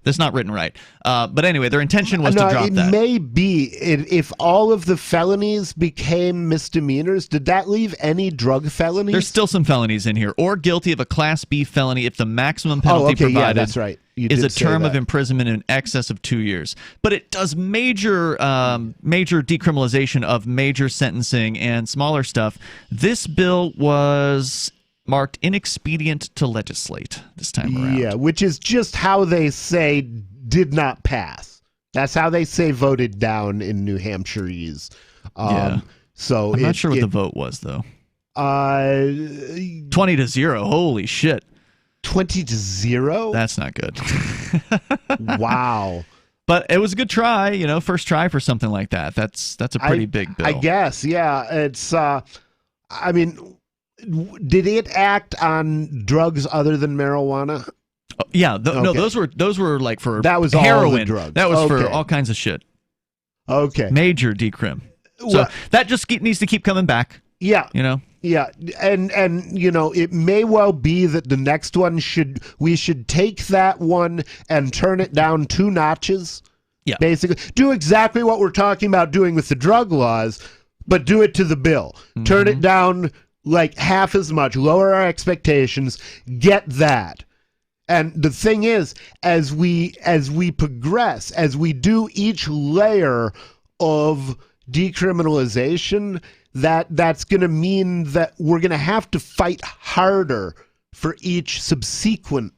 That's not written right. But anyway, their intention was to drop that. It may be if all of the felonies became misdemeanors. Did that leave any drug felonies? There's still some felonies in here. Or guilty of a Class B felony if the maximum penalty provided that's right. is a term of imprisonment in excess of 2 years. But it does major decriminalization of major sentencing and smaller stuff. This bill was marked inexpedient to legislate this time around. Yeah, which is just how they say did not pass. That's how they say voted down in New Hampshireese. So I'm not sure what the vote was though. 20-0. Holy shit. 20-0? That's not good. Wow. But it was a good try, first try for something like that. That's a pretty big bill. I guess, yeah. It's I mean, did it act on drugs other than marijuana? Yeah, no, those were like for that was heroin. All the drugs. That was for all kinds of shit. Okay, major decrim. So that just needs to keep coming back. Yeah, Yeah, and it may well be that the next one we should take that one and turn it down 2 notches. Yeah, basically do exactly what we're talking about doing with the drug laws, but do it to the bill. Mm-hmm. Turn it down like half as much, lower our expectations, get that. And the thing is, as we progress, as we do each layer of decriminalization, that's going to mean that we're going to have to fight harder for each subsequent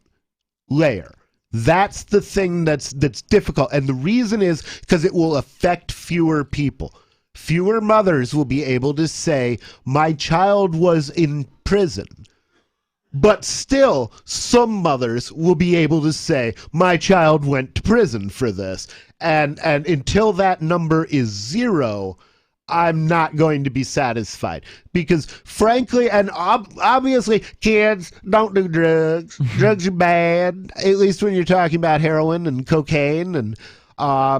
layer. That's the thing that's difficult. And the reason is because it will affect fewer people. Fewer mothers will be able to say, my child was in prison. But still, some mothers will be able to say, my child went to prison for this. And until that number is 0, I'm not going to be satisfied. Because frankly, and obviously, kids don't do drugs. Drugs are bad, at least when you're talking about heroin and cocaine and I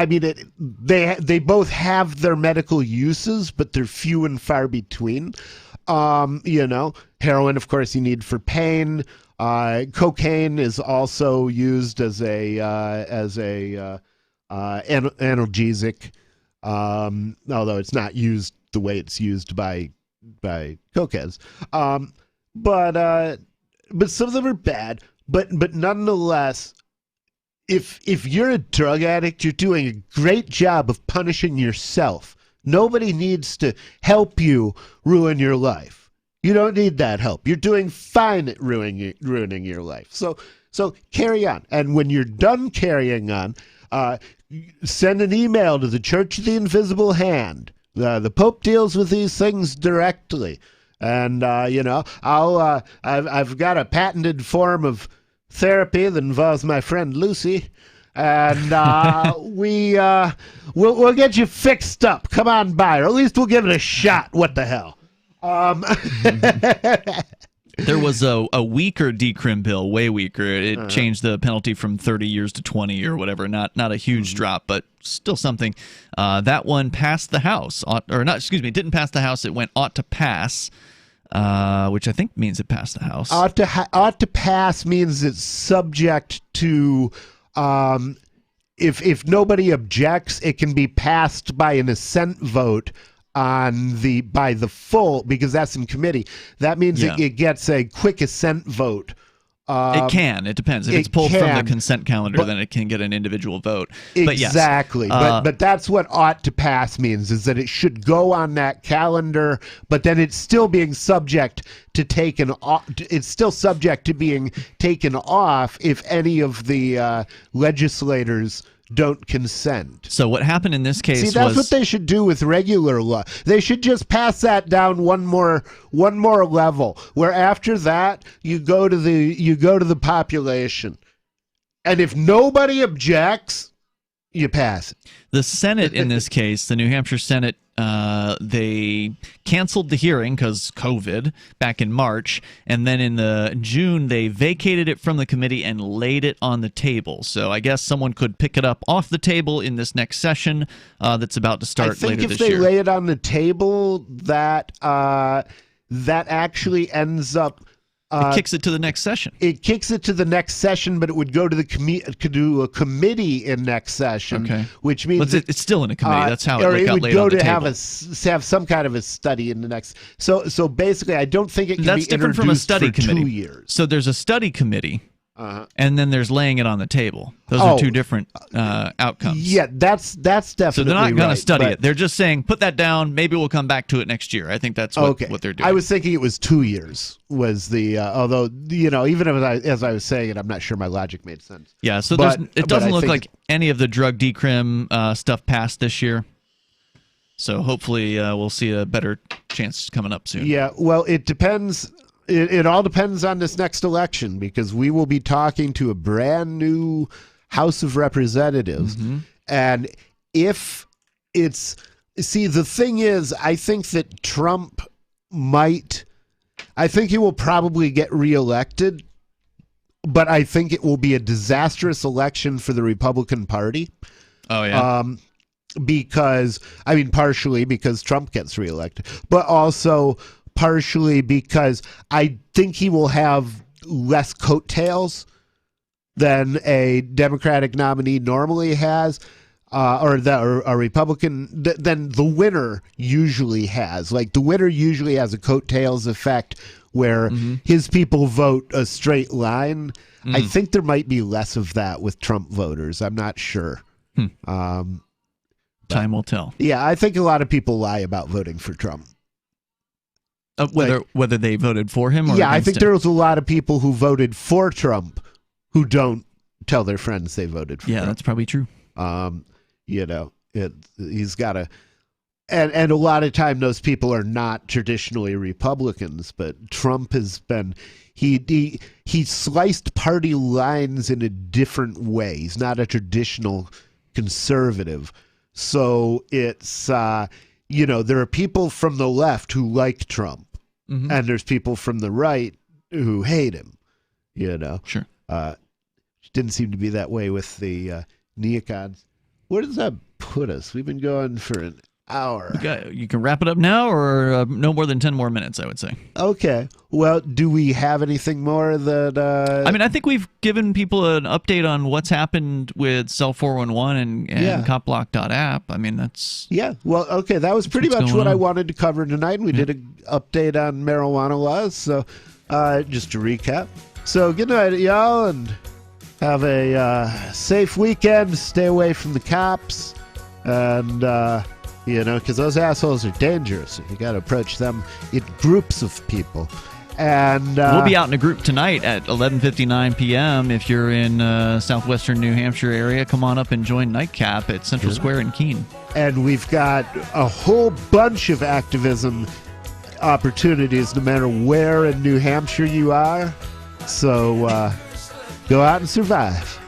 mean, they both have their medical uses, but they're few and far between. Heroin, of course, you need for pain. Cocaine is also used as a analgesic, although it's not used the way it's used by cokeheads. But some of them are bad. But nonetheless, if you're a drug addict, you're doing a great job of punishing yourself. Nobody needs to help you ruin your life. You don't need that help. You're doing fine at ruining your life. So carry on. And when you're done carrying on, send an email to the Church of the Invisible Hand. The Pope deals with these things directly. And, I've got a patented form of therapy that involves my friend Lucy, and we'll get you fixed up. Come on by, or at least we'll give it a shot. What the hell? There was a weaker decrim bill, way weaker. It changed the penalty from 30 years to 20 or whatever. Not a huge drop, but still something. That one passed the House, didn't pass the House. It went ought to pass, which I think means it passed the House. Ought to pass means it's subject to. If nobody objects, it can be passed by an assent vote by the full, because that's in committee. That means it gets a quick assent vote. It can. It depends. If it's pulled from the consent calendar, then it can get an individual vote. Exactly. But yes, but that's what ought to pass means, is that it should go on that calendar, but then it's still being subject to taken off. It's still subject to being taken off if any of the legislators don't consent. So what happened in this case See, that's what they should do with regular law. They should just pass that down one more level, where after that you go to the population. And if nobody objects, you pass it. The Senate in this case, the New Hampshire Senate, they canceled the hearing because COVID back in March, and then in June they vacated it from the committee and laid it on the table. So I guess someone could pick it up off the table in this next session that's about to start later this year. I think if they lay it on the table, that actually ends up. It kicks it to the next session. It kicks it to the next session, but it would go to the a committee in next session. Okay. Which means it's still in a committee. That's how it got laid on the table. Or it would go to have some kind of a study in the next. So basically, I don't think it can be different from a study for committee. 2 years. So there's a study committee. And then there's laying it on the table. Those are two different outcomes. Yeah, that's definitely So they're not going to study it. They're just saying, put that down. Maybe we'll come back to it next year. I think that's what they're doing. I was thinking it was 2 years was the, although, even as I was saying it, I'm not sure my logic made sense. Yeah, so it doesn't look like any of the drug decrim stuff passed this year. So hopefully we'll see a better chance coming up soon. Yeah, well, it depends. It all depends on this next election, because we will be talking to a brand new House of Representatives. And if it's... See, the thing is, I think that Trump I think he will probably get reelected, but I think it will be a disastrous election for the Republican Party. Oh, yeah. Because, partially because Trump gets reelected, but also partially because I think he will have less coattails than a Democratic nominee normally has, or a Republican than the winner usually has. Like, the winner usually has a coattails effect where his people vote a straight line. I think there might be less of that with Trump voters. I'm not sure. Time will tell. Yeah, I think a lot of people lie about voting for Trump. Whether they voted for him or I think him. there was a lot of people who voted for Trump who don't tell their friends they voted for Trump. Yeah, that's probably true. He's got a... And a lot of time those people are not traditionally Republicans, but Trump has been... He sliced party lines in a different way. He's not a traditional conservative. So it's... there are people from the left who like Trump, and there's people from the right who hate him, Sure. Didn't seem to be that way with the neocons. Where does that put us? We've been going for an hour. You can wrap it up now, or no more than 10 more minutes, I would say. Okay. Well, do we have anything more that... I think we've given people an update on what's happened with Cell 411 and Copblock.app. That's... Yeah. Well, okay. That was pretty much what I wanted to cover tonight. We did an update on marijuana laws. So just to recap. So good night, y'all, and have a safe weekend. Stay away from the cops. And... because those assholes are dangerous. You got to approach them in groups of people. And we'll be out in a group tonight at 11:59 p.m. If you're in southwestern New Hampshire area, come on up and join Nightcap at Central Square in Keene. And we've got a whole bunch of activism opportunities no matter where in New Hampshire you are. So go out and survive.